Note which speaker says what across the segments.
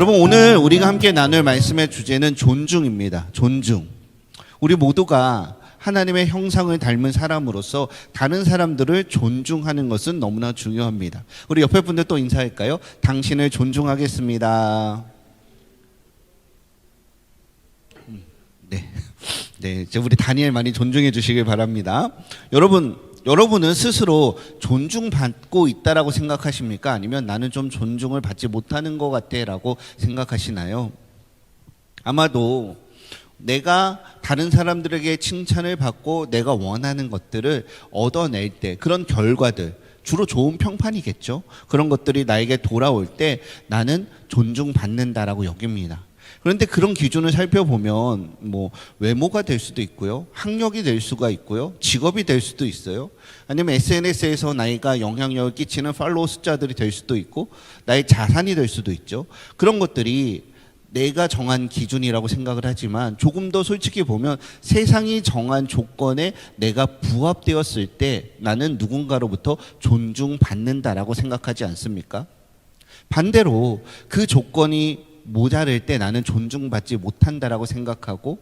Speaker 1: 여러분, 오늘 우리가 함께 나눌 말씀의 주제는 존중입니다. 존중. 우리 모두가 하나님의 형상을 닮은 사람으로서 다른 사람들을 존중하는 것은 너무나 중요합니다. 우리 옆에 분들 또 인사할까요? 당신을 존중하겠습니다. 네, 이제 우리 다니엘 많이 존중해 주시길 바랍니다. 여러분은 스스로 존중받고 있다라고 생각하십니까? 아니면 나는 좀 존중을 받지 못하는 것 같아라고 생각하시나요? 아마도 내가 다른 사람들에게 칭찬을 받고 내가 원하는 것들을 얻어낼 때 그런 결과들, 주로 좋은 평판이겠죠. 그런 것들이 나에게 돌아올 때 나는 존중받는다라고 여깁니다. 그런데 그런 기준을 살펴보면 외모가 될 수도 있고요, 학력이 될 수가 있고요, 직업이 될 수도 있어요. 아니면 SNS에서 나이가 영향력을 끼치는 팔로워 숫자들이 될 수도 있고 나의 자산이 될 수도 있죠. 그런 것들이 내가 정한 기준이라고 생각을 하지만 조금 더 솔직히 보면 세상이 정한 조건에 내가 부합되었을 때 나는 누군가로부터 존중받는다라고 생각하지 않습니까? 반대로 그 조건이 모자랄 때 나는 존중받지 못한다라고 생각하고,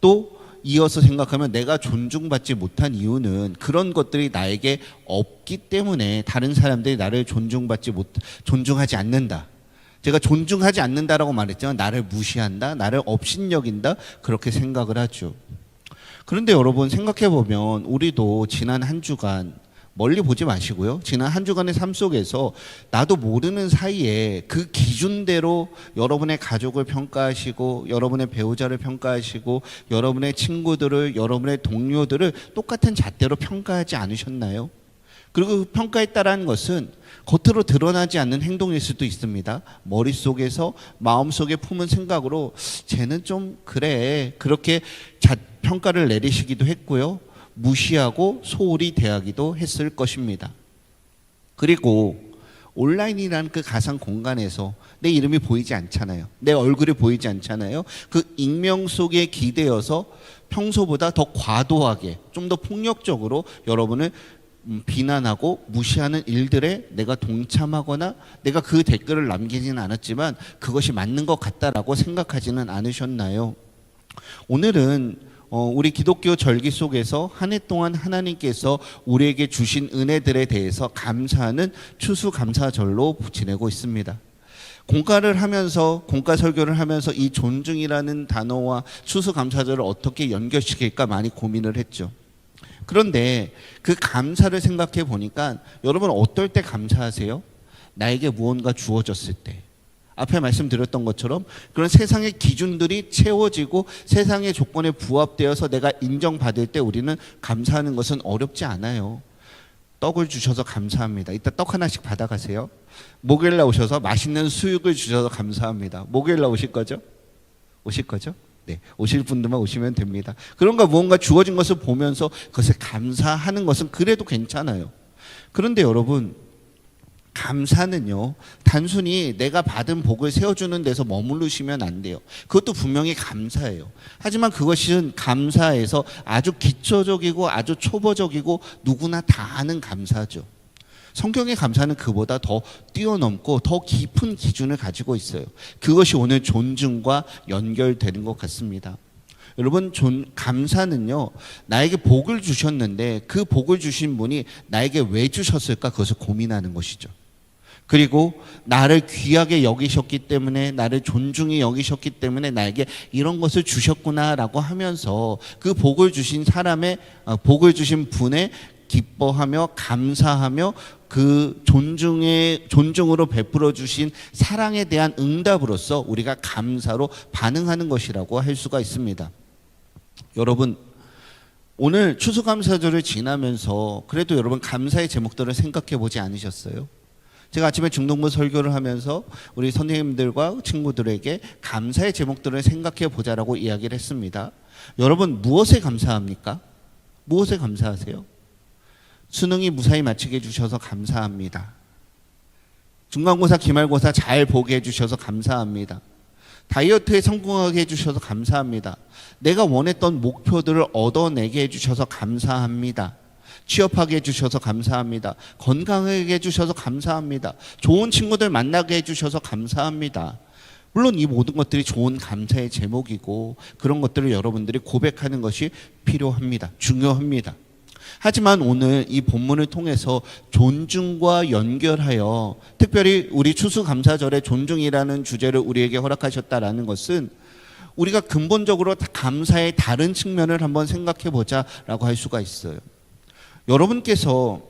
Speaker 1: 또 이어서 생각하면 내가 존중받지 못한 이유는 그런 것들이 나에게 없기 때문에 다른 사람들이 나를 존중하지 않는다. 제가 존중하지 않는다라고 말했지만 나를 무시한다, 나를 업신여긴다, 그렇게 생각을 하죠. 그런데 여러분, 생각해보면 우리도 지난 한 주간, 멀리 보지 마시고요, 지난 한 주간의 삶 속에서 나도 모르는 사이에 그 기준대로 여러분의 가족을 평가하시고 여러분의 배우자를 평가하시고 여러분의 친구들을, 여러분의 동료들을 똑같은 잣대로 평가하지 않으셨나요? 그리고 그 평가했다라는 것은 겉으로 드러나지 않는 행동일 수도 있습니다. 머릿속에서 마음속에 품은 생각으로 쟤는 좀 그래, 그렇게 평가를 내리시기도 했고요, 무시하고 소홀히 대하기도 했을 것입니다. 그리고 온라인이라는 그 가상 공간에서 내 이름이 보이지 않잖아요. 내 얼굴이 보이지 않잖아요. 그 익명 속에 기대어서 평소보다 더 과도하게, 좀 더 폭력적으로 여러분을 비난하고 무시하는 일들에 내가 동참하거나 내가 그 댓글을 남기지는 않았지만 그것이 맞는 것 같다라고 생각하지는 않으셨나요? 오늘은 우리 기독교 절기 속에서 한 해 동안 하나님께서 우리에게 주신 은혜들에 대해서 감사하는 추수감사절로 지내고 있습니다. 공과 설교를 하면서 이 존중이라는 단어와 추수감사절을 어떻게 연결시킬까 많이 고민을 했죠. 그런데 그 감사를 생각해 보니까 여러분, 어떨 때 감사하세요? 나에게 무언가 주어졌을 때. 앞에 말씀드렸던 것처럼 그런 세상의 기준들이 채워지고 세상의 조건에 부합되어서 내가 인정받을 때 우리는 감사하는 것은 어렵지 않아요. 떡을 주셔서 감사합니다. 이따 떡 하나씩 받아가세요. 목요일날 오셔서 맛있는 수육을 주셔서 감사합니다. 목요일날 오실 거죠? 오실 거죠? 네, 오실 분들만 오시면 됩니다. 그런가 무언가 주어진 것을 보면서 그것에 감사하는 것은 그래도 괜찮아요. 그런데 여러분, 감사는요, 단순히 내가 받은 복을 세워주는 데서 머무르시면 안 돼요. 그것도 분명히 감사예요. 하지만 그것은 감사에서 아주 기초적이고 아주 초보적이고 누구나 다 아는 감사죠. 성경의 감사는 그보다 더 뛰어넘고 더 깊은 기준을 가지고 있어요. 그것이 오늘 존중과 연결되는 것 같습니다. 여러분, 감사는요, 나에게 복을 주셨는데 그 복을 주신 분이 나에게 왜 주셨을까, 그것을 고민하는 것이죠. 그리고 나를 귀하게 여기셨기 때문에, 나를 존중히 여기셨기 때문에 나에게 이런 것을 주셨구나라고 하면서 그 복을 주신 복을 주신 분의 기뻐하며 감사하며 그 존중으로 베풀어 주신 사랑에 대한 응답으로서 우리가 감사로 반응하는 것이라고 할 수가 있습니다. 여러분, 오늘 추수감사절을 지나면서 그래도 여러분 감사의 제목들을 생각해 보지 않으셨어요? 제가 아침에 중동부 설교를 하면서 우리 선생님들과 친구들에게 감사의 제목들을 생각해 보자라고 이야기를 했습니다. 여러분, 무엇에 감사합니까? 무엇에 감사하세요? 수능이 무사히 마치게 해주셔서 감사합니다. 중간고사, 기말고사 잘 보게 해주셔서 감사합니다. 다이어트에 성공하게 해주셔서 감사합니다. 내가 원했던 목표들을 얻어내게 해주셔서 감사합니다. 취업하게 해주셔서 감사합니다. 건강하게 해주셔서 감사합니다. 좋은 친구들 만나게 해주셔서 감사합니다. 물론 이 모든 것들이 좋은 감사의 제목이고 그런 것들을 여러분들이 고백하는 것이 필요합니다. 중요합니다. 하지만 오늘 이 본문을 통해서 존중과 연결하여 특별히 우리 추수감사절에 존중이라는 주제를 우리에게 허락하셨다라는 것은 우리가 근본적으로 감사의 다른 측면을 한번 생각해 보자라고 할 수가 있어요. 여러분께서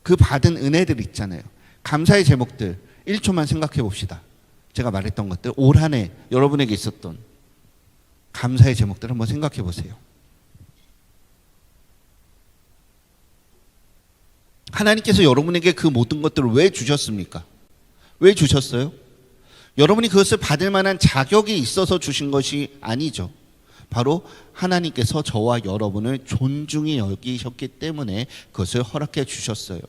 Speaker 1: 그 받은 은혜들 있잖아요. 감사의 제목들 1초만 생각해 봅시다. 제가 말했던 것들, 올 한 해 여러분에게 있었던 감사의 제목들 한번 생각해 보세요. 하나님께서 여러분에게 그 모든 것들을 왜 주셨습니까? 왜 주셨어요? 여러분이 그것을 받을 만한 자격이 있어서 주신 것이 아니죠. 바로 하나님께서 저와 여러분을 존중히 여기셨기 때문에 그것을 허락해 주셨어요.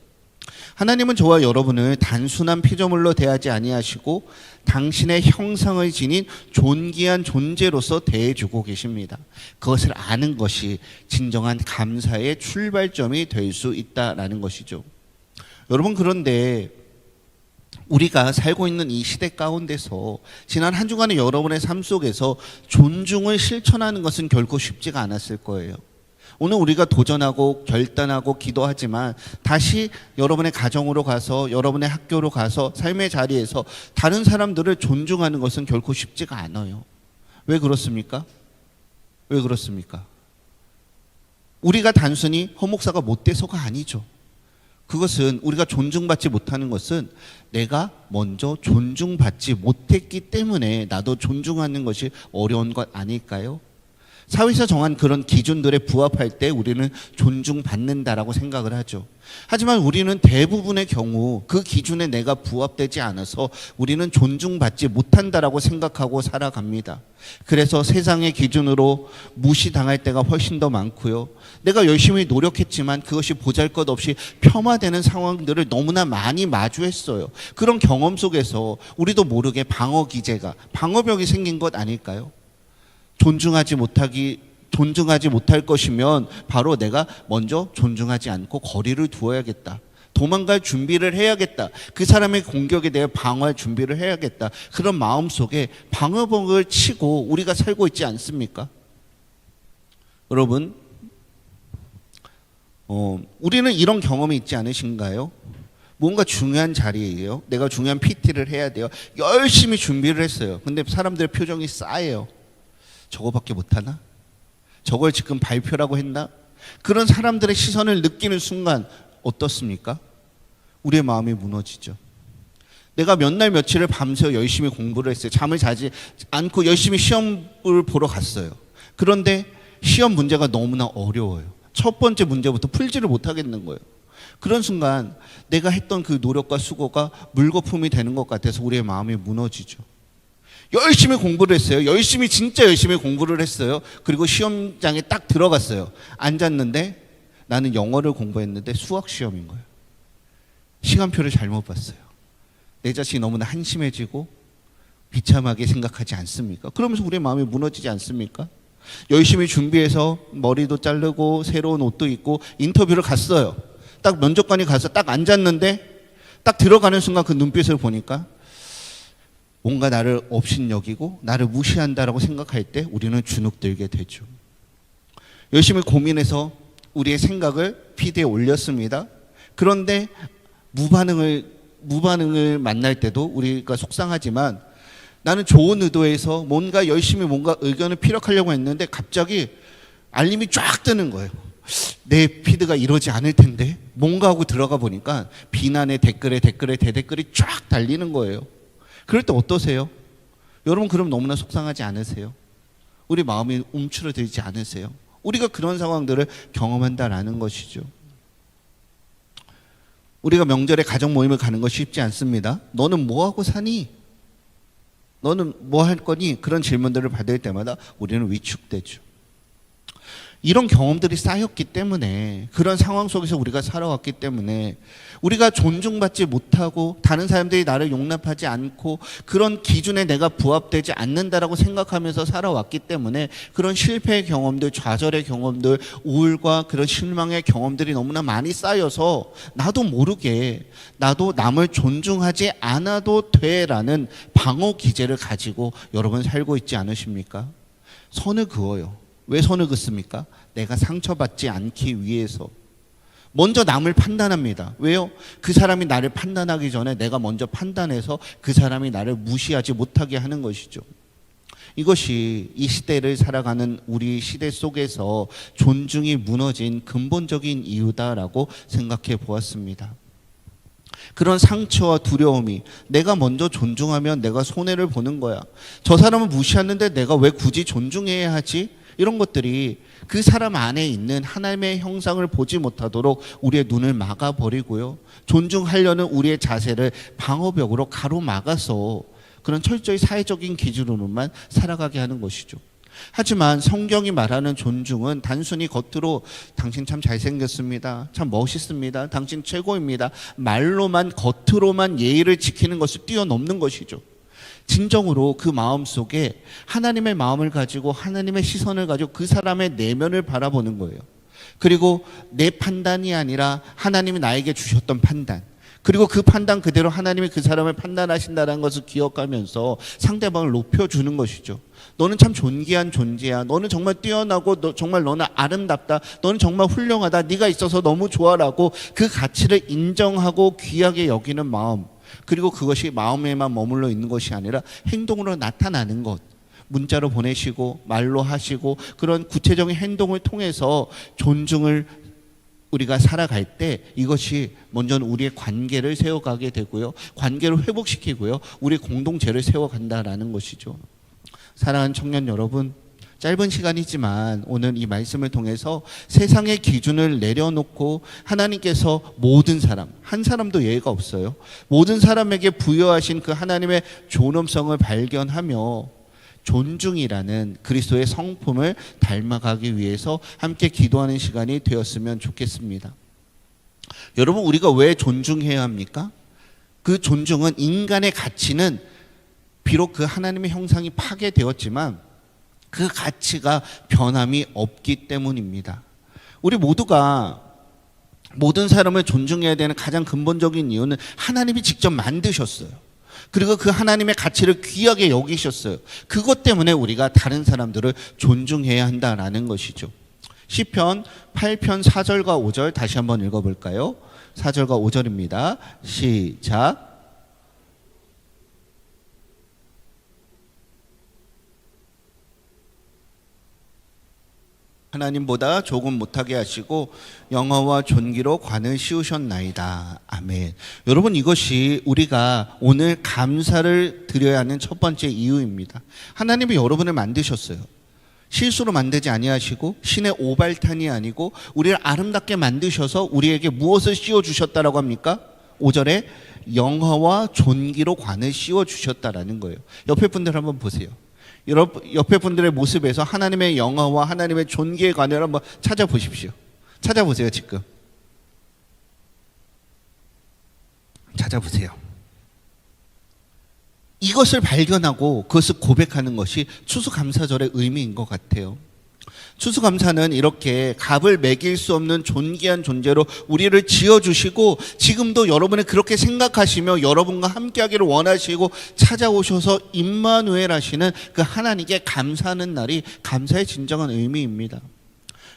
Speaker 1: 하나님은 저와 여러분을 단순한 피조물로 대하지 아니하시고 당신의 형상을 지닌 존귀한 존재로서 대해주고 계십니다. 그것을 아는 것이 진정한 감사의 출발점이 될 수 있다라는 것이죠. 여러분, 그런데 우리가 살고 있는 이 시대 가운데서 지난 한 주간의 여러분의 삶 속에서 존중을 실천하는 것은 결코 쉽지가 않았을 거예요. 오늘 우리가 도전하고 결단하고 기도하지만 다시 여러분의 가정으로 가서 여러분의 학교로 가서 삶의 자리에서 다른 사람들을 존중하는 것은 결코 쉽지가 않아요. 왜 그렇습니까? 왜 그렇습니까? 우리가 단순히 허 목사가 못돼서가 아니죠. 그것은 우리가 존중받지 못하는 것은 내가 먼저 존중받지 못했기 때문에 나도 존중하는 것이 어려운 것 아닐까요? 사회에서 정한 그런 기준들에 부합할 때 우리는 존중받는다라고 생각을 하죠. 하지만 우리는 대부분의 경우 그 기준에 내가 부합되지 않아서 우리는 존중받지 못한다라고 생각하고 살아갑니다. 그래서 세상의 기준으로 무시당할 때가 훨씬 더 많고요. 내가 열심히 노력했지만 그것이 보잘것없이 폄하되는 상황들을 너무나 많이 마주했어요. 그런 경험 속에서 우리도 모르게 방어벽이 생긴 것 아닐까요? 존중하지 못할 것이면 바로 내가 먼저 존중하지 않고 거리를 두어야겠다. 도망갈 준비를 해야겠다. 그 사람의 공격에 대해 방어할 준비를 해야겠다. 그런 마음 속에 방어벽을 치고 우리가 살고 있지 않습니까? 여러분, 우리는 이런 경험이 있지 않으신가요? 뭔가 중요한 자리예요. 내가 중요한 PT를 해야 돼요. 열심히 준비를 했어요. 근데 사람들의 표정이 싸해요. 저거밖에 못하나? 저걸 지금 발표라고 했나? 그런 사람들의 시선을 느끼는 순간 어떻습니까? 우리의 마음이 무너지죠. 내가 몇 날 며칠을 밤새워 열심히 공부를 했어요. 잠을 자지 않고 열심히 시험을 보러 갔어요. 그런데 시험 문제가 너무나 어려워요. 첫 번째 문제부터 풀지를 못하겠는 거예요. 그런 순간 내가 했던 그 노력과 수고가 물거품이 되는 것 같아서 우리의 마음이 무너지죠. 열심히 공부를 했어요. 진짜 열심히 공부를 했어요. 그리고 시험장에 딱 들어갔어요. 앉았는데 나는 영어를 공부했는데 수학 시험인 거예요. 시간표를 잘못 봤어요. 내 자신이 너무나 한심해지고 비참하게 생각하지 않습니까? 그러면서 우리의 마음이 무너지지 않습니까? 열심히 준비해서 머리도 자르고 새로운 옷도 입고 인터뷰를 갔어요. 딱 면접관이 가서 딱 앉았는데 딱 들어가는 순간 그 눈빛을 보니까 뭔가 나를 업신여기고 나를 무시한다라고 생각할 때 우리는 주눅들게 되죠. 열심히 고민해서 우리의 생각을 PD에 올렸습니다. 그런데 무반응을 만날 때도 우리가 속상하지만 나는 좋은 의도에서 뭔가 열심히 뭔가 의견을 피력하려고 했는데 갑자기 알림이 쫙 뜨는 거예요. 내 피드가 이러지 않을 텐데 뭔가 하고 들어가 보니까 비난의 댓글에 대댓글이 쫙 달리는 거예요. 그럴 때 어떠세요? 여러분, 그럼 너무나 속상하지 않으세요? 우리 마음이 움츠러들지 않으세요? 우리가 그런 상황들을 경험한다라는 것이죠. 우리가 명절에 가족 모임을 가는 것이 쉽지 않습니다. 너는 뭐하고 사니? 너는 뭐 할 거니? 그런 질문들을 받을 때마다 우리는 위축되죠. 이런 경험들이 쌓였기 때문에, 그런 상황 속에서 우리가 살아왔기 때문에 우리가 존중받지 못하고 다른 사람들이 나를 용납하지 않고 그런 기준에 내가 부합되지 않는다라고 생각하면서 살아왔기 때문에 그런 실패의 경험들, 좌절의 경험들, 우울과 그런 실망의 경험들이 너무나 많이 쌓여서 나도 모르게 나도 남을 존중하지 않아도 돼라는 방어 기제를 가지고 여러분 살고 있지 않으십니까? 선을 그어요. 왜 선을 긋습니까? 내가 상처받지 않기 위해서. 먼저 남을 판단합니다. 왜요? 그 사람이 나를 판단하기 전에 내가 먼저 판단해서 그 사람이 나를 무시하지 못하게 하는 것이죠. 이것이 이 시대를 살아가는 우리 시대 속에서 존중이 무너진 근본적인 이유다라고 생각해 보았습니다. 그런 상처와 두려움이, 내가 먼저 존중하면 내가 손해를 보는 거야. 저 사람은 무시하는데 내가 왜 굳이 존중해야 하지? 이런 것들이 그 사람 안에 있는 하나님의 형상을 보지 못하도록 우리의 눈을 막아버리고요. 존중하려는 우리의 자세를 방어벽으로 가로막아서 그런 철저히 사회적인 기준으로만 살아가게 하는 것이죠. 하지만 성경이 말하는 존중은 단순히 겉으로 당신 참 잘생겼습니다, 참 멋있습니다, 당신 최고입니다, 말로만, 겉으로만 예의를 지키는 것을 뛰어넘는 것이죠. 진정으로 그 마음 속에 하나님의 마음을 가지고 하나님의 시선을 가지고 그 사람의 내면을 바라보는 거예요. 그리고 내 판단이 아니라 하나님이 나에게 주셨던 판단, 그리고 그 판단 그대로 하나님이 그 사람을 판단하신다는 것을 기억하면서 상대방을 높여주는 것이죠. 너는 참 존귀한 존재야. 너는 정말 뛰어나고 정말 너는 아름답다. 너는 정말 훌륭하다. 네가 있어서 너무 좋아라고 그 가치를 인정하고 귀하게 여기는 마음, 그리고 그것이 마음에만 머물러 있는 것이 아니라 행동으로 나타나는 것, 문자로 보내시고 말로 하시고 그런 구체적인 행동을 통해서 존중을 우리가 살아갈 때 이것이 먼저는 우리의 관계를 세워가게 되고요, 관계를 회복시키고요, 우리 공동체를 세워간다라는 것이죠. 사랑하는 청년 여러분, 짧은 시간이지만 오늘 이 말씀을 통해서 세상의 기준을 내려놓고 하나님께서 모든 사람, 한 사람도 예외가 없어요, 모든 사람에게 부여하신 그 하나님의 존엄성을 발견하며 존중이라는 그리스도의 성품을 닮아가기 위해서 함께 기도하는 시간이 되었으면 좋겠습니다. 여러분, 우리가 왜 존중해야 합니까? 그 존중은, 인간의 가치는 비록 그 하나님의 형상이 파괴되었지만 그 가치가 변함이 없기 때문입니다. 우리 모두가 모든 사람을 존중해야 되는 가장 근본적인 이유는 하나님이 직접 만드셨어요. 그리고 그 하나님의 가치를 귀하게 여기셨어요. 그것 때문에 우리가 다른 사람들을 존중해야 한다라는 것이죠. 시편 8편 4절과 5절 다시 한번 읽어볼까요? 4절과 5절입니다. 시작. 하나님보다 조금 못하게 하시고 영화와 존귀로 관을 씌우셨나이다. 아멘. 여러분, 이것이 우리가 오늘 감사를 드려야 하는 첫 번째 이유입니다. 하나님이 여러분을 만드셨어요. 실수로 만들지 아니하시고 신의 오발탄이 아니고 우리를 아름답게 만드셔서 우리에게 무엇을 씌워주셨다라고 합니까? 5절에 영화와 존귀로 관을 씌워주셨다라는 거예요. 옆에 분들 한번 보세요. 옆에 분들의 모습에서 하나님의 영화와 하나님의 존귀의 관을 한번 찾아보십시오. 찾아보세요. 지금 찾아보세요. 이것을 발견하고 그것을 고백하는 것이 추수감사절의 의미인 것 같아요. 추수감사는 이렇게 값을 매길 수 없는 존귀한 존재로 우리를 지어주시고 지금도 여러분이 그렇게 생각하시며 여러분과 함께하기를 원하시고 찾아오셔서 임마누엘 하시는 그 하나님께 감사하는 날이 감사의 진정한 의미입니다.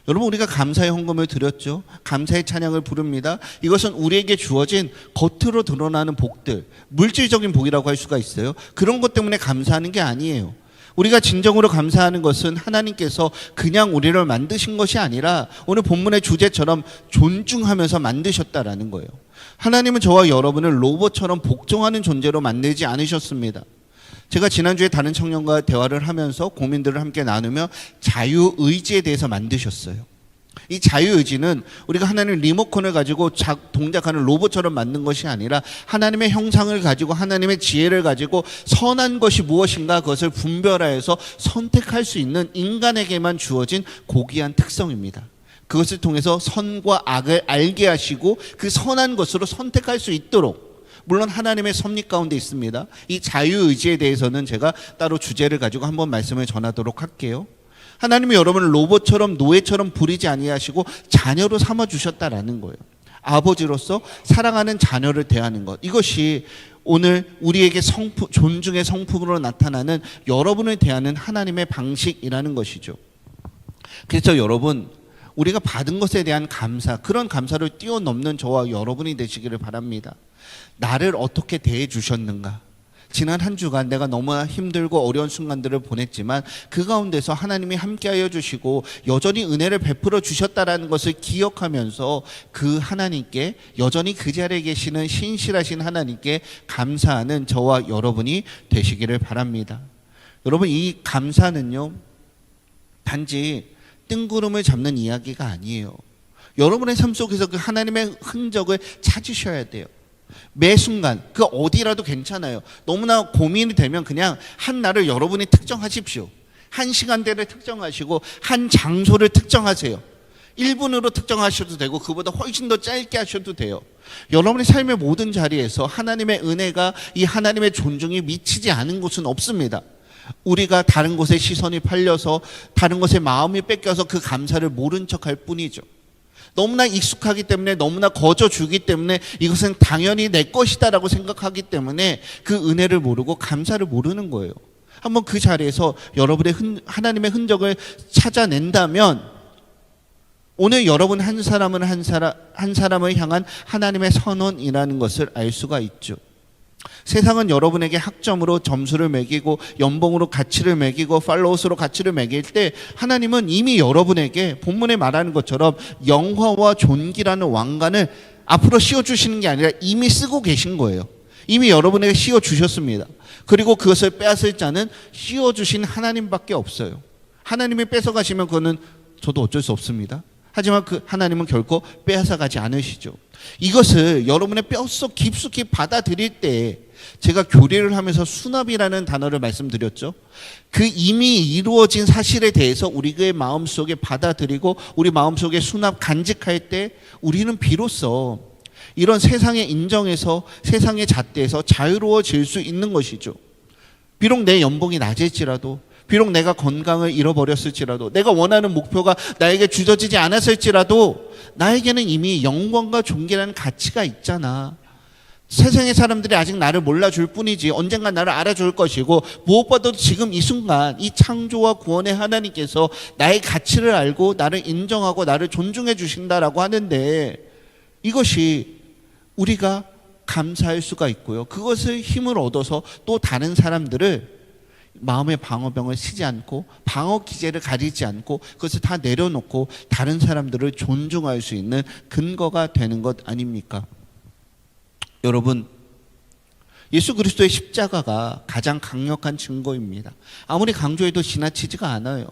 Speaker 1: 여러분, 우리가 감사의 헌금을 드렸죠. 감사의 찬양을 부릅니다. 이것은 우리에게 주어진 겉으로 드러나는 복들, 물질적인 복이라고 할 수가 있어요. 그런 것 때문에 감사하는 게 아니에요. 우리가 진정으로 감사하는 것은 하나님께서 그냥 우리를 만드신 것이 아니라 오늘 본문의 주제처럼 존중하면서 만드셨다라는 거예요. 하나님은 저와 여러분을 로봇처럼 복종하는 존재로 만들지 않으셨습니다. 제가 지난주에 다른 청년과 대화를 하면서 고민들을 함께 나누며 자유의지에 대해서 만드셨어요. 이 자유의지는 우리가 하나님 리모컨을 가지고 동작하는 로봇처럼 만든 것이 아니라 하나님의 형상을 가지고 하나님의 지혜를 가지고 선한 것이 무엇인가 그것을 분별하여서 선택할 수 있는 인간에게만 주어진 고귀한 특성입니다. 그것을 통해서 선과 악을 알게 하시고 그 선한 것으로 선택할 수 있도록, 물론 하나님의 섭리 가운데 있습니다. 이 자유의지에 대해서는 제가 따로 주제를 가지고 한번 말씀을 전하도록 할게요. 하나님이 여러분을 로봇처럼 노예처럼 부리지 아니하시고 자녀로 삼아주셨다라는 거예요. 아버지로서 사랑하는 자녀를 대하는 것, 이것이 오늘 우리에게 존중의 성품으로 나타나는 여러분을 대하는 하나님의 방식이라는 것이죠. 그래서 여러분, 우리가 받은 것에 대한 감사, 그런 감사를 뛰어넘는 저와 여러분이 되시기를 바랍니다. 나를 어떻게 대해 주셨는가? 지난 한 주간 내가 너무나 힘들고 어려운 순간들을 보냈지만 그 가운데서 하나님이 함께하여 주시고 여전히 은혜를 베풀어 주셨다라는 것을 기억하면서 그 하나님께, 여전히 그 자리에 계시는 신실하신 하나님께 감사하는 저와 여러분이 되시기를 바랍니다. 여러분, 이 감사는요, 단지 뜬구름을 잡는 이야기가 아니에요. 여러분의 삶 속에서 그 하나님의 흔적을 찾으셔야 돼요. 매 순간 그 어디라도 괜찮아요. 너무나 고민이 되면 그냥 한 날을 여러분이 특정하십시오. 한 시간대를 특정하시고 한 장소를 특정하세요. 1분으로 특정하셔도 되고 그보다 훨씬 더 짧게 하셔도 돼요. 여러분의 삶의 모든 자리에서 하나님의 은혜가, 이 하나님의 존중이 미치지 않은 곳은 없습니다. 우리가 다른 곳에 시선이 팔려서 다른 곳에 마음이 뺏겨서 그 감사를 모른 척할 뿐이죠. 너무나 익숙하기 때문에, 너무나 거저주기 때문에, 이것은 당연히 내 것이다라고 생각하기 때문에 그 은혜를 모르고 감사를 모르는 거예요. 한번 그 자리에서 여러분의 하나님의 흔적을 찾아낸다면 오늘 여러분 한 사람을 향한 하나님의 선언이라는 것을 알 수가 있죠. 세상은 여러분에게 학점으로 점수를 매기고 연봉으로 가치를 매기고 팔로워스로 가치를 매길 때, 하나님은 이미 여러분에게 본문에 말하는 것처럼 영화와 존귀라는 왕관을 앞으로 씌워주시는 게 아니라 이미 쓰고 계신 거예요. 이미 여러분에게 씌워주셨습니다. 그리고 그것을 빼앗을 자는 씌워주신 하나님밖에 없어요. 하나님이 뺏어가시면 그거는 저도 어쩔 수 없습니다. 하지만 그 하나님은 결코 빼앗아가지 않으시죠. 이것을 여러분의 뼛속 깊숙이 받아들일 때, 제가 교리를 하면서 수납이라는 단어를 말씀드렸죠. 그 이미 이루어진 사실에 대해서 우리의 마음속에 받아들이고 우리 마음속에 수납 간직할 때, 우리는 비로소 이런 세상의 인정에서, 세상의 잣대에서 자유로워질 수 있는 것이죠. 비록 내 연봉이 낮을지라도, 비록 내가 건강을 잃어버렸을지라도, 내가 원하는 목표가 나에게 주어지지 않았을지라도 나에게는 이미 영광과 존귀라는 가치가 있잖아. 세상의 사람들이 아직 나를 몰라줄 뿐이지 언젠가 나를 알아줄 것이고, 무엇보다도 지금 이 순간 이 창조와 구원의 하나님께서 나의 가치를 알고 나를 인정하고 나를 존중해 주신다라고 하는데, 이것이 우리가 감사할 수가 있고요. 그것을 힘을 얻어서 또 다른 사람들을 마음의 방어병을 쓰지 않고 방어 기제를 가리지 않고 그것을 다 내려놓고 다른 사람들을 존중할 수 있는 근거가 되는 것 아닙니까? 여러분, 예수 그리스도의 십자가가 가장 강력한 증거입니다. 아무리 강조해도 지나치지가 않아요.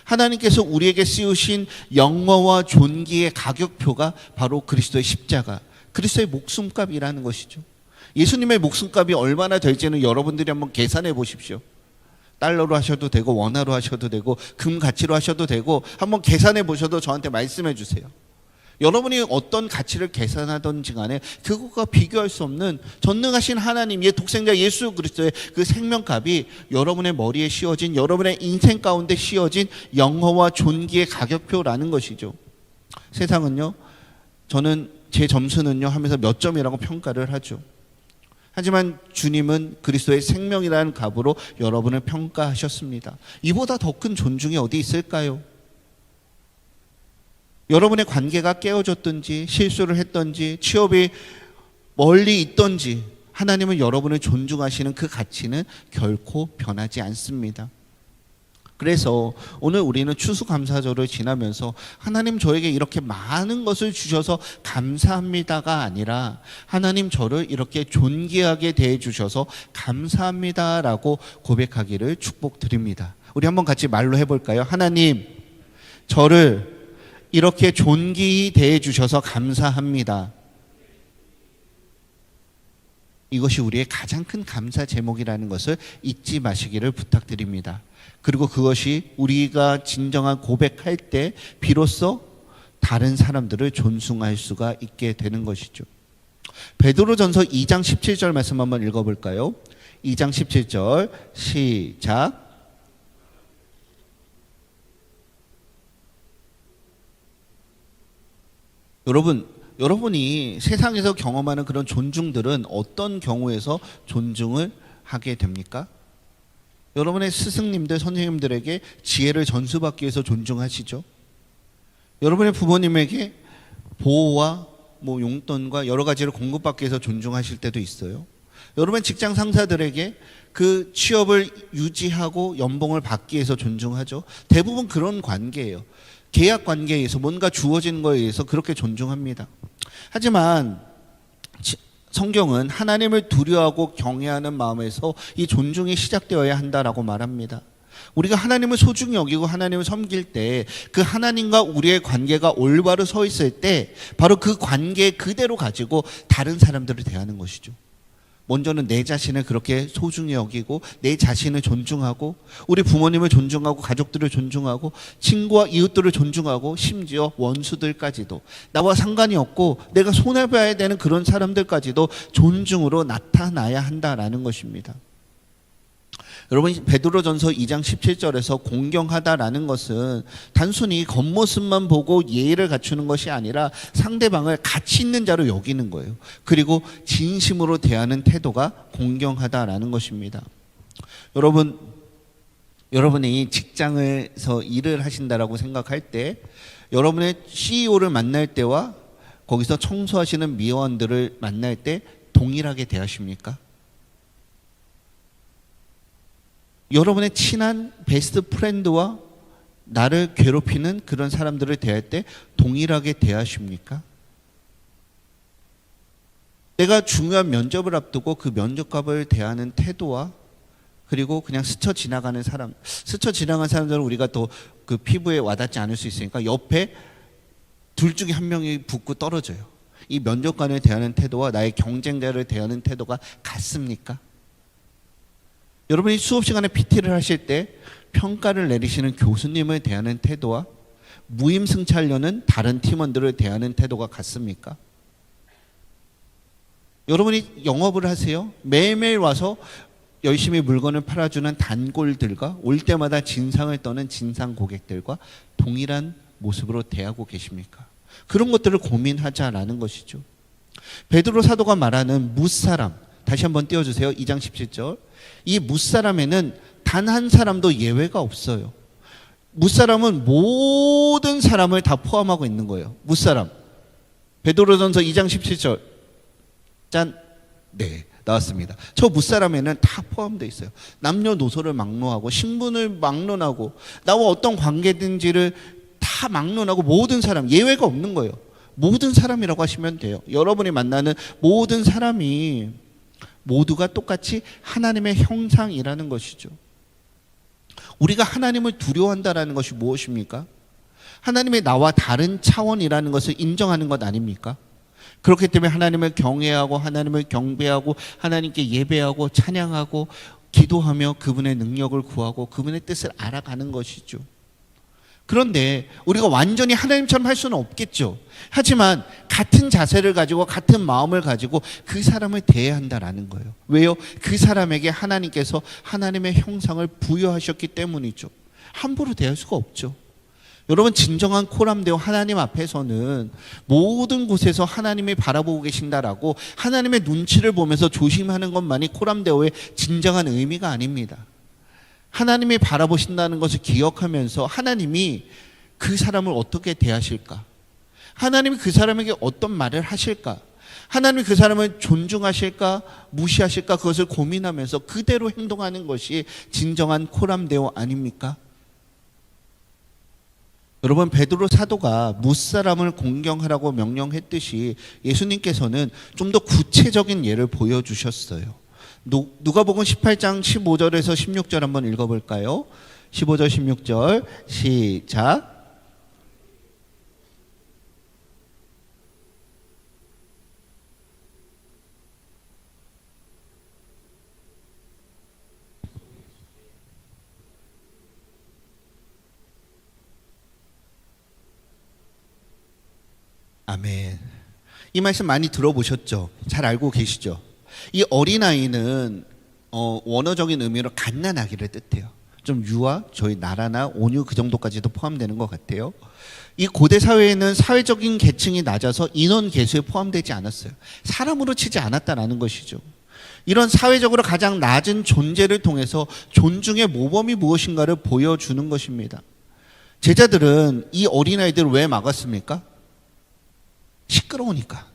Speaker 1: 하나님께서 우리에게 씌우신 영어와 존귀의 가격표가 바로 그리스도의 십자가, 그리스도의 목숨값이라는 것이죠. 예수님의 목숨값이 얼마나 될지는 여러분들이 한번 계산해 보십시오. 달러로 하셔도 되고 원화로 하셔도 되고 금 가치로 하셔도 되고 한번 계산해 보셔도 저한테 말씀해 주세요. 여러분이 어떤 가치를 계산하든지 간에 그것과 비교할 수 없는 전능하신 하나님의 독생자 예수 그리스도의 그 생명값이 여러분의 머리에 씌워진, 여러분의 인생 가운데 씌워진 영어와 존귀의 가격표라는 것이죠. 세상은요, 저는 제 점수는요 하면서 몇 점이라고 평가를 하죠. 하지만 주님은 그리스도의 생명이라는 값으로 여러분을 평가하셨습니다. 이보다 더 큰 존중이 어디 있을까요? 여러분의 관계가 깨어졌든지 실수를 했든지 취업이 멀리 있든지 하나님은 여러분을 존중하시는 그 가치는 결코 변하지 않습니다. 그래서 오늘 우리는 추수감사절을 지나면서 하나님 저에게 이렇게 많은 것을 주셔서 감사합니다가 아니라 하나님 저를 이렇게 존귀하게 대해 주셔서 감사합니다라고 고백하기를 축복드립니다. 우리 한번 같이 말로 해볼까요? 하나님 저를 이렇게 존귀히 대해 주셔서 감사합니다. 이것이 우리의 가장 큰 감사 제목이라는 것을 잊지 마시기를 부탁드립니다. 그리고 그것이 우리가 진정한 고백할 때 비로소 다른 사람들을 존중할 수가 있게 되는 것이죠. 베드로전서 2장 17절 말씀 한번 읽어볼까요? 2장 17절 시작. 여러분이 세상에서 경험하는 그런 존중들은 어떤 경우에서 존중을 하게 됩니까? 여러분의 스승님들, 선생님들에게 지혜를 전수받기 위해서 존중하시죠? 여러분의 부모님에게 보호와 용돈과 여러 가지를 공급받기 위해서 존중하실 때도 있어요. 여러분 직장 상사들에게 그 취업을 유지하고 연봉을 받기 위해서 존중하죠. 대부분 그런 관계예요. 계약 관계에서 뭔가 주어진 거에 의해서 그렇게 존중합니다. 하지만 성경은 하나님을 두려워하고 경외하는 마음에서 이 존중이 시작되어야 한다라고 말합니다. 우리가 하나님을 소중히 여기고 하나님을 섬길 때 그 하나님과 우리의 관계가 올바로 서 있을 때 바로 그 관계 그대로 가지고 다른 사람들을 대하는 것이죠. 먼저는 내 자신을 그렇게 소중히 여기고 내 자신을 존중하고 우리 부모님을 존중하고 가족들을 존중하고 친구와 이웃들을 존중하고 심지어 원수들까지도 나와 상관이 없고 내가 손해봐야 되는 그런 사람들까지도 존중으로 나타나야 한다라는 것입니다. 여러분 베드로전서 2장 17절에서 공경하다라는 것은 단순히 겉모습만 보고 예의를 갖추는 것이 아니라 상대방을 가치 있는 자로 여기는 거예요. 그리고 진심으로 대하는 태도가 공경하다라는 것입니다. 여러분이 직장에서 일을 하신다라고 생각할 때 여러분의 CEO를 만날 때와 거기서 청소하시는 미원들을 만날 때 동일하게 대하십니까? 여러분의 친한 베스트 프렌드와 나를 괴롭히는 그런 사람들을 대할 때 동일하게 대하십니까? 내가 중요한 면접을 앞두고 그 면접관을 대하는 태도와 그리고 그냥 스쳐 지나가는 사람들은 우리가 또 그 피부에 와닿지 않을 수 있으니까 옆에 둘 중에 한 명이 붙고 떨어져요. 이 면접관을 대하는 태도와 나의 경쟁자를 대하는 태도가 같습니까? 여러분이 수업 시간에 PT를 하실 때 평가를 내리시는 교수님을 대하는 태도와 무임승차하려는 다른 팀원들을 대하는 태도가 같습니까? 여러분이 영업을 하세요. 매일매일 와서 열심히 물건을 팔아주는 단골들과 올 때마다 진상을 떠는 진상 고객들과 동일한 모습으로 대하고 계십니까? 그런 것들을 고민하자라는 것이죠. 베드로 사도가 말하는 무사람, 다시 한번 띄워주세요. 2장 17절. 이 무사람에는 단 한 사람도 예외가 없어요. 무사람은 모든 사람을 다 포함하고 있는 거예요. 무사람. 베드로전서 2장 17절. 짠. 네, 나왔습니다. 저 무사람에는 다 포함되어 있어요. 남녀노소를 막론하고 신분을 막론하고 나와 어떤 관계든지를 다 막론하고 모든 사람, 예외가 없는 거예요. 모든 사람이라고 하시면 돼요. 여러분이 만나는 모든 사람이 모두가 똑같이 하나님의 형상이라는 것이죠. 우리가 하나님을 두려워한다는 것이 무엇입니까? 하나님의 나와 다른 차원이라는 것을 인정하는 것 아닙니까? 그렇기 때문에 하나님을 경외하고 하나님을 경배하고 하나님께 예배하고 찬양하고 기도하며 그분의 능력을 구하고 그분의 뜻을 알아가는 것이죠. 그런데 우리가 완전히 하나님처럼 할 수는 없겠죠. 하지만 같은 자세를 가지고 같은 마음을 가지고 그 사람을 대해야 한다라는 거예요. 왜요? 그 사람에게 하나님께서 하나님의 형상을 부여하셨기 때문이죠. 함부로 대할 수가 없죠. 여러분 진정한 코람데오 하나님 앞에서는 모든 곳에서 하나님이 바라보고 계신다라고 하나님의 눈치를 보면서 조심하는 것만이 코람데오의 진정한 의미가 아닙니다. 하나님이 바라보신다는 것을 기억하면서 하나님이 그 사람을 어떻게 대하실까? 하나님이 그 사람에게 어떤 말을 하실까? 하나님이 그 사람을 존중하실까? 무시하실까? 그것을 고민하면서 그대로 행동하는 것이 진정한 코람데오 아닙니까? 여러분 베드로 사도가 무사람을 공경하라고 명령했듯이 예수님께서는 좀 더 구체적인 예를 보여주셨어요. 누가복음 18장 15절에서 16절 한번 읽어볼까요? 15절 16절 시작. 아멘. 이 말씀 많이 들어보셨죠? 잘 알고 계시죠? 이 어린아이는 원어적인 의미로 갓난아기를 뜻해요. 좀 유아, 저희 나라나 온유 그 정도까지도 포함되는 것 같아요. 이 고대 사회에는 사회적인 계층이 낮아서 인원 계수에 포함되지 않았어요. 사람으로 치지 않았다라는 것이죠. 이런 사회적으로 가장 낮은 존재를 통해서 존중의 모범이 무엇인가를 보여주는 것입니다. 제자들은 이 어린아이들을 왜 막았습니까? 시끄러우니까,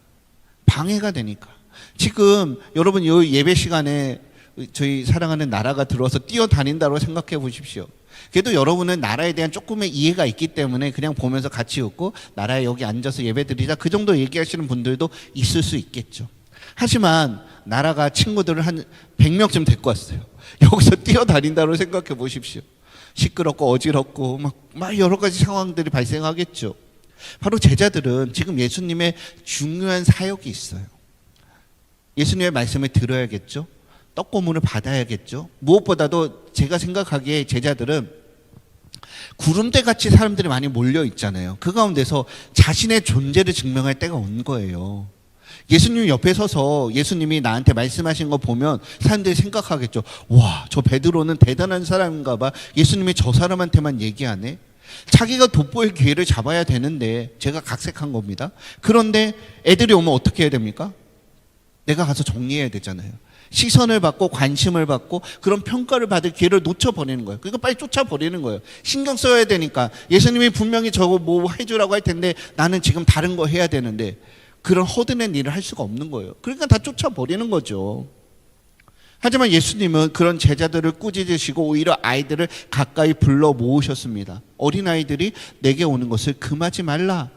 Speaker 1: 방해가 되니까. 지금 여러분 이 예배 시간에 저희 사랑하는 나라가 들어와서 뛰어다닌다고 생각해 보십시오. 그래도 여러분은 나라에 대한 조금의 이해가 있기 때문에 그냥 보면서 같이 웃고 나라에 여기 앉아서 예배 드리자 그 정도 얘기하시는 분들도 있을 수 있겠죠. 하지만 나라가 친구들을 한 100명쯤 데리고 왔어요. 여기서 뛰어다닌다고 생각해 보십시오. 시끄럽고 어지럽고 막 여러 가지 상황들이 발생하겠죠. 바로 제자들은 지금 예수님의 중요한 사역이 있어요. 예수님의 말씀을 들어야겠죠. 떡고물을 받아야겠죠. 무엇보다도 제가 생각하기에 제자들은 구름대 같이 사람들이 많이 몰려 있잖아요. 그 가운데서 자신의 존재를 증명할 때가 온 거예요. 예수님 옆에 서서 예수님이 나한테 말씀하신 거 보면 사람들이 생각하겠죠. 와, 저 베드로는 대단한 사람인가 봐. 예수님이 저 사람한테만 얘기하네. 자기가 돋보일 기회를 잡아야 되는데 제가 각색한 겁니다. 그런데 애들이 오면 어떻게 해야 됩니까? 내가 가서 정리해야 되잖아요. 시선을 받고 관심을 받고 그런 평가를 받을 기회를 놓쳐버리는 거예요. 그러니까 빨리 쫓아버리는 거예요. 신경 써야 되니까. 예수님이 분명히 저거 뭐 해주라고 할 텐데 나는 지금 다른 거 해야 되는데 그런 허드렛 일을 할 수가 없는 거예요. 그러니까 다 쫓아버리는 거죠. 하지만 예수님은 그런 제자들을 꾸짖으시고 오히려 아이들을 가까이 불러 모으셨습니다. 어린아이들이 내게 오는 것을 금하지 말라.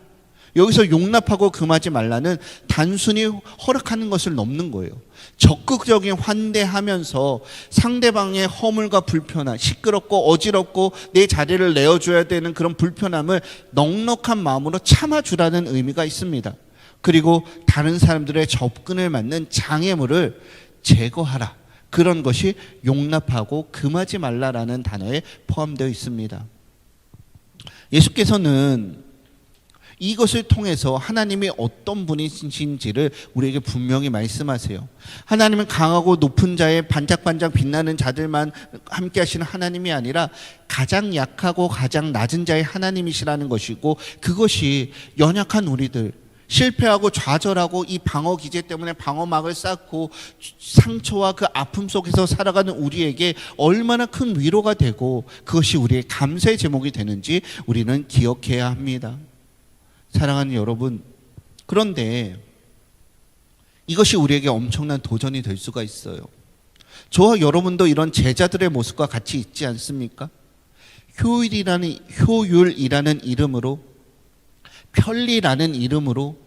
Speaker 1: 여기서 용납하고 금하지 말라는 단순히 허락하는 것을 넘는 거예요. 적극적인 환대하면서 상대방의 허물과 불편함, 시끄럽고 어지럽고 내 자리를 내어줘야 되는 그런 불편함을 넉넉한 마음으로 참아주라는 의미가 있습니다. 그리고 다른 사람들의 접근을 막는 장애물을 제거하라. 그런 것이 용납하고 금하지 말라라는 단어에 포함되어 있습니다. 예수께서는 이것을 통해서 하나님이 어떤 분이신지를 우리에게 분명히 말씀하세요. 하나님은 강하고 높은 자의 반짝반짝 빛나는 자들만 함께 하시는 하나님이 아니라 가장 약하고 가장 낮은 자의 하나님이시라는 것이고, 그것이 연약한 우리들, 실패하고 좌절하고 이 방어 기제 때문에 방어막을 쌓고 상처와 그 아픔 속에서 살아가는 우리에게 얼마나 큰 위로가 되고 그것이 우리의 감사의 제목이 되는지 우리는 기억해야 합니다. 사랑하는 여러분, 그런데 이것이 우리에게 엄청난 도전이 될 수가 있어요. 저와 여러분도 이런 제자들의 모습과 같이 있지 않습니까? 효율이라는 이름으로, 편리라는 이름으로,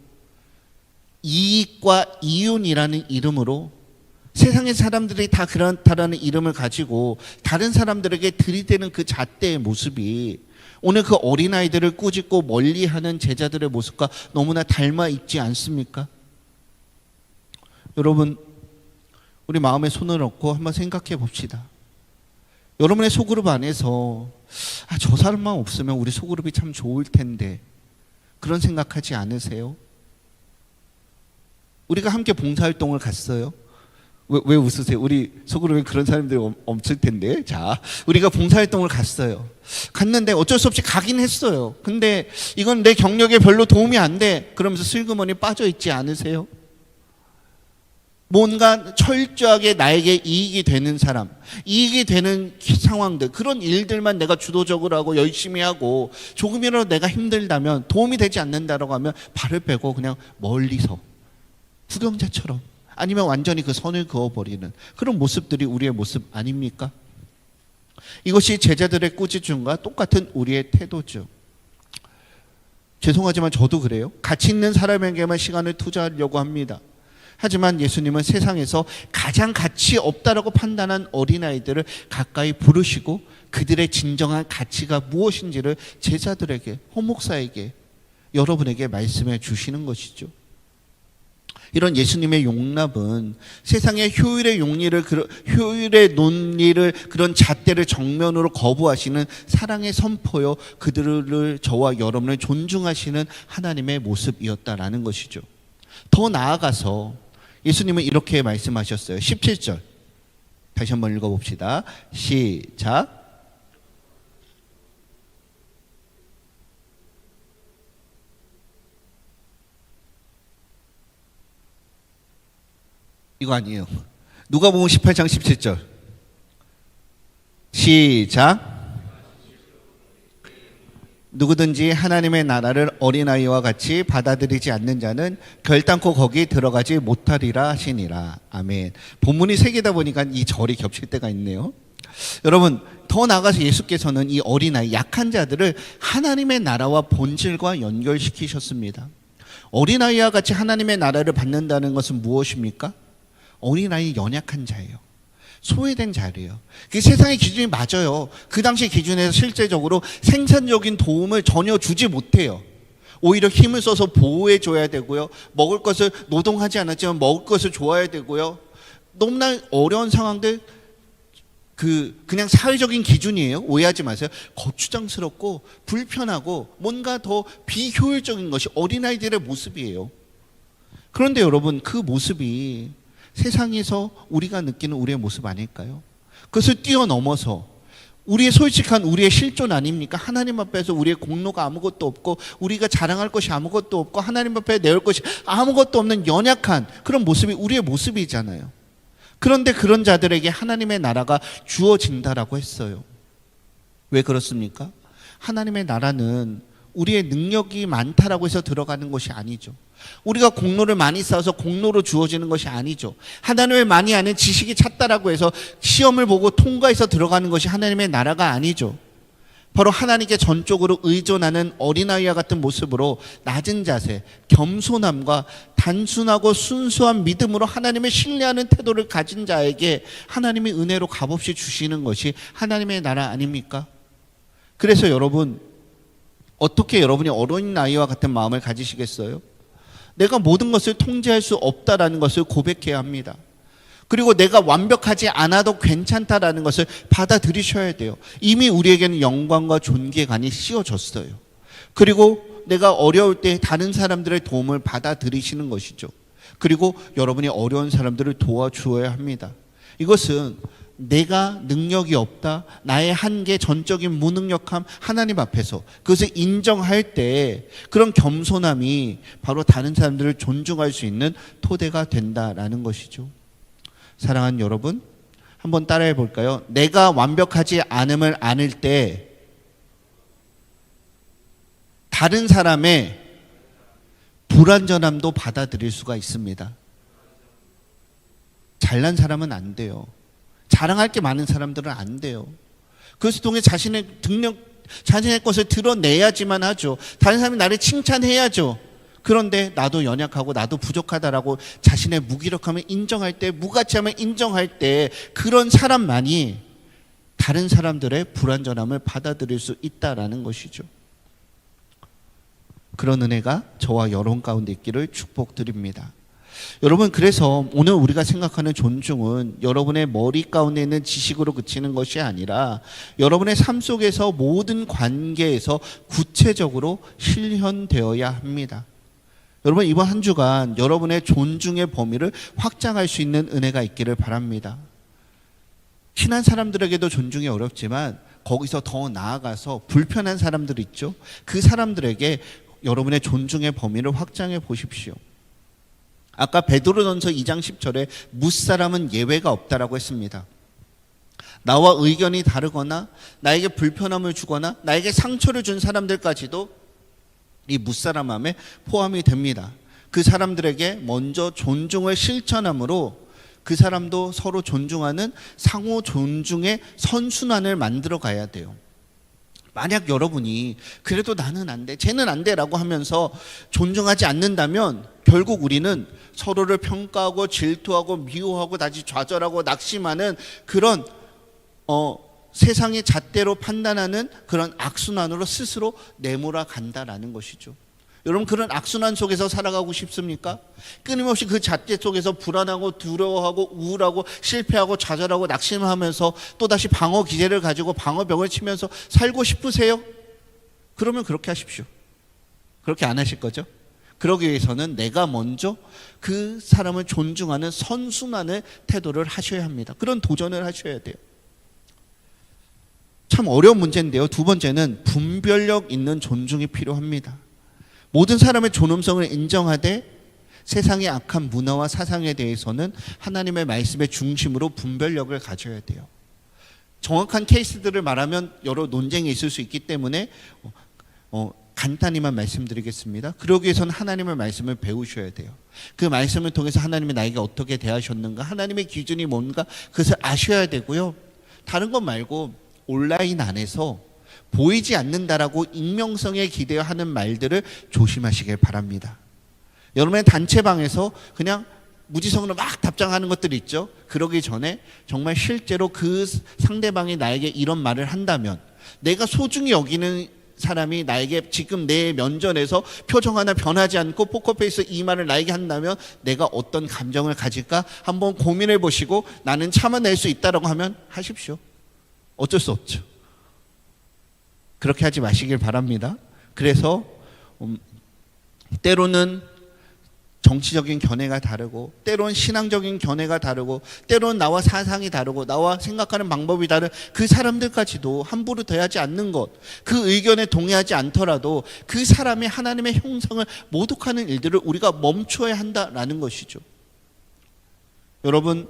Speaker 1: 이익과 이윤이라는 이름으로 세상의 사람들이 다 그렇다라는 이름을 가지고 다른 사람들에게 들이대는 그 잣대의 모습이 오늘 그 어린아이들을 꾸짖고 멀리하는 제자들의 모습과 너무나 닮아 있지 않습니까? 여러분, 우리 마음에 손을 얹고 한번 생각해 봅시다. 여러분의 소그룹 안에서 저 사람만 없으면 우리 소그룹이 참 좋을 텐데 그런 생각하지 않으세요? 우리가 함께 봉사활동을 갔어요. 왜 웃으세요? 우리 소그룹에 그런 사람들이 없을 텐데. 자, 우리가 봉사활동을 갔는데 어쩔 수 없이 가긴 했어요. 근데 이건 내 경력에 별로 도움이 안 돼. 그러면서 슬그머니 빠져 있지 않으세요? 뭔가 철저하게 나에게 이익이 되는 사람, 이익이 되는 상황들, 그런 일들만 내가 주도적으로 하고 열심히 하고 조금이라도 내가 힘들다면, 도움이 되지 않는다라고 하면 발을 빼고 그냥 멀리서 구경자처럼, 아니면 완전히 그 선을 그어버리는 그런 모습들이 우리의 모습 아닙니까? 이것이 제자들의 꾸짖음과 똑같은 우리의 태도죠. 죄송하지만 저도 그래요. 가치 있는 사람에게만 시간을 투자하려고 합니다. 하지만 예수님은 세상에서 가장 가치 없다라고 판단한 어린아이들을 가까이 부르시고 그들의 진정한 가치가 무엇인지를 제자들에게, 호목사에게, 여러분에게 말씀해 주시는 것이죠. 이런 예수님의 용납은 세상의 효율의 논리를 그런 잣대를 정면으로 거부하시는 사랑의 선포요, 그들을 저와 여러분을 존중하시는 하나님의 모습이었다라는 것이죠. 더 나아가서 예수님은 이렇게 말씀하셨어요. 17절 다시 한번 읽어봅시다. 시작. 이거 아니에요. 누가복음 18장 17절 시작. 누구든지 하나님의 나라를 어린아이와 같이 받아들이지 않는 자는 결단코 거기 들어가지 못하리라 하시니라. 아멘. 본문이 세 개다 보니까 이 절이 겹칠 때가 있네요. 여러분, 더 나아가서 예수께서는 이 어린아이, 약한 자들을 하나님의 나라와 본질과 연결시키셨습니다. 어린아이와 같이 하나님의 나라를 받는다는 것은 무엇입니까? 어린아이 연약한 자예요. 소외된 자리예요. 그 세상의 기준이 맞아요. 그 당시 기준에서 실제적으로 생산적인 도움을 전혀 주지 못해요. 오히려 힘을 써서 보호해 줘야 되고요. 먹을 것을 노동하지 않았지만 먹을 것을 줘야 되고요. 너무나 어려운 상황들, 그냥 사회적인 기준이에요. 오해하지 마세요. 거추장스럽고 불편하고 뭔가 더 비효율적인 것이 어린아이들의 모습이에요. 그런데 여러분, 그 모습이 세상에서 우리가 느끼는 우리의 모습 아닐까요? 그것을 뛰어넘어서 우리의 솔직한 우리의 실존 아닙니까? 하나님 앞에서 우리의 공로가 아무것도 없고 우리가 자랑할 것이 아무것도 없고 하나님 앞에 내올 것이 아무것도 없는 연약한 그런 모습이 우리의 모습이잖아요. 그런데 그런 자들에게 하나님의 나라가 주어진다라고 했어요. 왜 그렇습니까? 하나님의 나라는 우리의 능력이 많다라고 해서 들어가는 것이 아니죠. 우리가 공로를 많이 쌓아서 공로로 주어지는 것이 아니죠. 하나님을 많이 아는 지식이 찼다라고 해서 시험을 보고 통과해서 들어가는 것이 하나님의 나라가 아니죠. 바로 하나님께 전적으로 의존하는 어린아이와 같은 모습으로 낮은 자세, 겸손함과 단순하고 순수한 믿음으로 하나님을 신뢰하는 태도를 가진 자에게 하나님이 은혜로 값없이 주시는 것이 하나님의 나라 아닙니까? 그래서 여러분, 어떻게 여러분이 어린아이와 같은 마음을 가지시겠어요? 내가 모든 것을 통제할 수 없다라는 것을 고백해야 합니다. 그리고 내가 완벽하지 않아도 괜찮다라는 것을 받아들이셔야 돼요. 이미 우리에게는 영광과 존귀관이 씌워졌어요. 그리고 내가 어려울 때 다른 사람들의 도움을 받아들이시는 것이죠. 그리고 여러분이 어려운 사람들을 도와주어야 합니다. 이것은 내가 능력이 없다, 나의 한계, 전적인 무능력함 하나님 앞에서 그것을 인정할 때 그런 겸손함이 바로 다른 사람들을 존중할 수 있는 토대가 된다라는 것이죠. 사랑하는 여러분, 한번 따라해 볼까요? 내가 완벽하지 않음을 아는 때 다른 사람의 불완전함도 받아들일 수가 있습니다. 잘난 사람은 안 돼요. 자랑할 게 많은 사람들은 안 돼요. 그것을 통해 자신의 것을 드러내야지만 하죠. 다른 사람이 나를 칭찬해야죠. 그런데 나도 연약하고 나도 부족하다라고 자신의 무기력함을 인정할 때, 무가치함을 인정할 때 그런 사람만이 다른 사람들의 불완전함을 받아들일 수 있다라는 것이죠. 그런 은혜가 저와 여러분 가운데 있기를 축복드립니다. 여러분, 그래서 오늘 우리가 생각하는 존중은 여러분의 머리 가운데 있는 지식으로 그치는 것이 아니라 여러분의 삶 속에서 모든 관계에서 구체적으로 실현되어야 합니다. 여러분, 이번 한 주간 여러분의 존중의 범위를 확장할 수 있는 은혜가 있기를 바랍니다. 친한 사람들에게도 존중이 어렵지만 거기서 더 나아가서 불편한 사람들 있죠. 그 사람들에게 여러분의 존중의 범위를 확장해 보십시오. 아까 베드로전서 2장 10절에 무사람은 예외가 없다라고 했습니다. 나와 의견이 다르거나 나에게 불편함을 주거나 나에게 상처를 준 사람들까지도 이 무사람함에 포함이 됩니다. 그 사람들에게 먼저 존중을 실천함으로 그 사람도 서로 존중하는 상호 존중의 선순환을 만들어 가야 돼요. 만약 여러분이 그래도 나는 안 돼, 쟤는 안 돼라고 하면서 존중하지 않는다면 결국 우리는 서로를 평가하고 질투하고 미워하고 다시 좌절하고 낙심하는 그런 세상의 잣대로 판단하는 그런 악순환으로 스스로 내몰아 간다라는 것이죠. 여러분 그런 악순환 속에서 살아가고 싶습니까? 끊임없이 그 잣대 속에서 불안하고 두려워하고 우울하고 실패하고 좌절하고 낙심하면서 또다시 방어 기제를 가지고 방어벽을 치면서 살고 싶으세요? 그러면 그렇게 하십시오. 그렇게 안 하실 거죠? 그러기 위해서는 내가 먼저 그 사람을 존중하는 선순환의 태도를 하셔야 합니다. 그런 도전을 하셔야 돼요. 참 어려운 문제인데요. 두 번째는 분별력 있는 존중이 필요합니다. 모든 사람의 존엄성을 인정하되 세상의 악한 문화와 사상에 대해서는 하나님의 말씀의 중심으로 분별력을 가져야 돼요. 정확한 케이스들을 말하면 여러 논쟁이 있을 수 있기 때문에 간단히만 말씀드리겠습니다. 그러기 위해서는 하나님의 말씀을 배우셔야 돼요. 그 말씀을 통해서 하나님이 나에게 어떻게 대하셨는가, 하나님의 기준이 뭔가 그것을 아셔야 되고요. 다른 것 말고 온라인 안에서 보이지 않는다라고 익명성에 기대하는 말들을 조심하시길 바랍니다. 여러분의 단체방에서 그냥 무지성으로 막 답장하는 것들이 있죠. 그러기 전에 정말 실제로 그 상대방이 나에게 이런 말을 한다면, 내가 소중히 여기는 사람이 나에게 지금 내 면전에서 표정 하나 변하지 않고 포커페이스 이 말을 나에게 한다면 내가 어떤 감정을 가질까 한번 고민해 보시고 나는 참아낼 수 있다라고 하면 하십시오. 어쩔 수 없죠. 그렇게 하지 마시길 바랍니다. 그래서 때로는 정치적인 견해가 다르고, 때로는 신앙적인 견해가 다르고, 때로는 나와 사상이 다르고, 나와 생각하는 방법이 다른 그 사람들까지도 함부로 대하지 않는 것, 그 의견에 동의하지 않더라도 그 사람이 하나님의 형상을 모독하는 일들을 우리가 멈춰야 한다라는 것이죠. 여러분,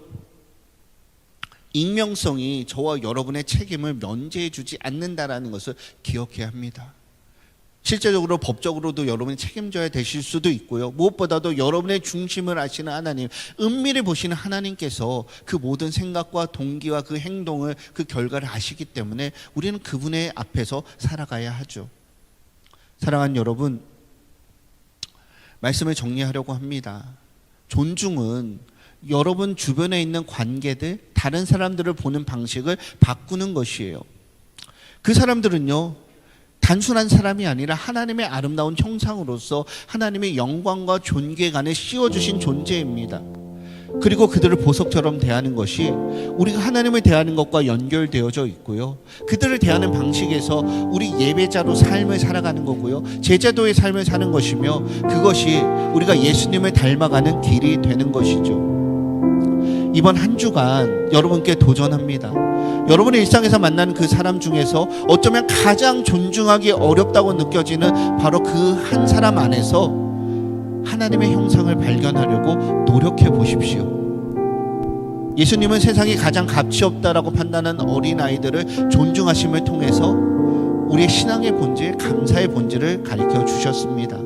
Speaker 1: 익명성이 저와 여러분의 책임을 면제해 주지 않는다라는 것을 기억해야 합니다. 실제적으로 법적으로도 여러분이 책임져야 되실 수도 있고요. 무엇보다도 여러분의 중심을 아시는 하나님, 은밀히 보시는 하나님께서 그 모든 생각과 동기와 그 행동을, 그 결과를 아시기 때문에 우리는 그분의 앞에서 살아가야 하죠. 사랑하는 여러분, 말씀을 정리하려고 합니다. 존중은 여러분 주변에 있는 관계들, 다른 사람들을 보는 방식을 바꾸는 것이에요. 그 사람들은요, 단순한 사람이 아니라 하나님의 아름다운 형상으로서 하나님의 영광과 존귀간에 씌워주신 존재입니다. 그리고 그들을 보석처럼 대하는 것이 우리가 하나님을 대하는 것과 연결되어져 있고요. 그들을 대하는 방식에서 우리 예배자로 삶을 살아가는 거고요. 제자도의 삶을 사는 것이며, 그것이 우리가 예수님을 닮아가는 길이 되는 것이죠. 이번 한 주간 여러분께 도전합니다. 여러분의 일상에서 만나는 그 사람 중에서 어쩌면 가장 존중하기 어렵다고 느껴지는 바로 그 한 사람 안에서 하나님의 형상을 발견하려고 노력해 보십시오. 예수님은 세상에 가장 가치 없다라고 판단한 어린아이들을 존중하심을 통해서 우리의 신앙의 본질, 감사의 본질을 가르쳐 주셨습니다.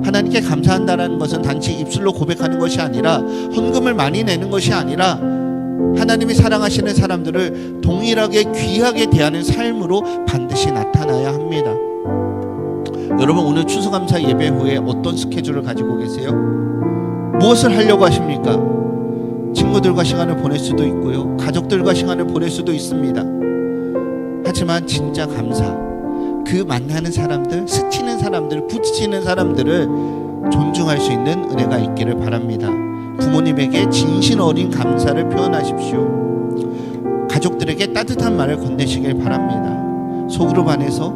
Speaker 1: 하나님께 감사한다는 것은 단지 입술로 고백하는 것이 아니라, 헌금을 많이 내는 것이 아니라, 하나님이 사랑하시는 사람들을 동일하게 귀하게 대하는 삶으로 반드시 나타나야 합니다. 여러분, 오늘 추수감사 예배 후에 어떤 스케줄을 가지고 계세요? 무엇을 하려고 하십니까? 친구들과 시간을 보낼 수도 있고요, 가족들과 시간을 보낼 수도 있습니다. 하지만 진짜 감사, 그 만나는 사람들, 스치는 사람들, 부딪히는 사람들을 존중할 수 있는 은혜가 있기를 바랍니다. 부모님에게 진심 어린 감사를 표현하십시오. 가족들에게 따뜻한 말을 건네시길 바랍니다. 속으로 반해서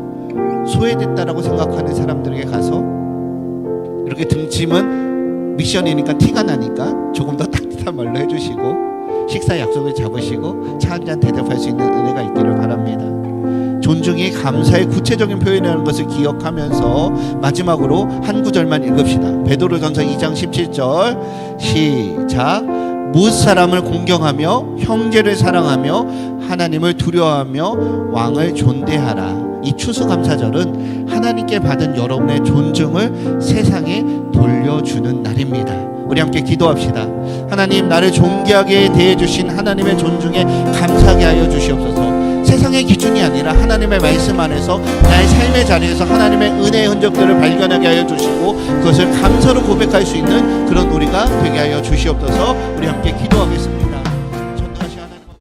Speaker 1: 소외됐다라고 생각하는 사람들에게 가서 이렇게 등짐은 미션이니까 티가 나니까 조금 더 따뜻한 말로 해주시고, 식사 약속을 잡으시고 차 한잔 대접할 수 있는 은혜가 있기를 바랍니다. 존중이 감사의 구체적인 표현이라는 것을 기억하면서 마지막으로 한 구절만 읽읍시다. 베드로전서 2장 17절 시작. 무엇 사람을 공경하며 형제를 사랑하며 하나님을 두려워하며 왕을 존대하라. 이 추수감사절은 하나님께 받은 여러분의 존중을 세상에 돌려주는 날입니다. 우리 함께 기도합시다. 하나님, 나를 존귀하게 대해주신 하나님의 존중에 감사하게 하여 주시옵소서. 세상의 기준이 아니라 하나님의 말씀 안에서 나의 삶의 자리에서 하나님의 은혜의 흔적들을 발견하게 하여 주시고, 그것을 감사로 고백할 수 있는 그런 우리가 되게 하여 주시옵소서. 우리 함께 기도하겠습니다.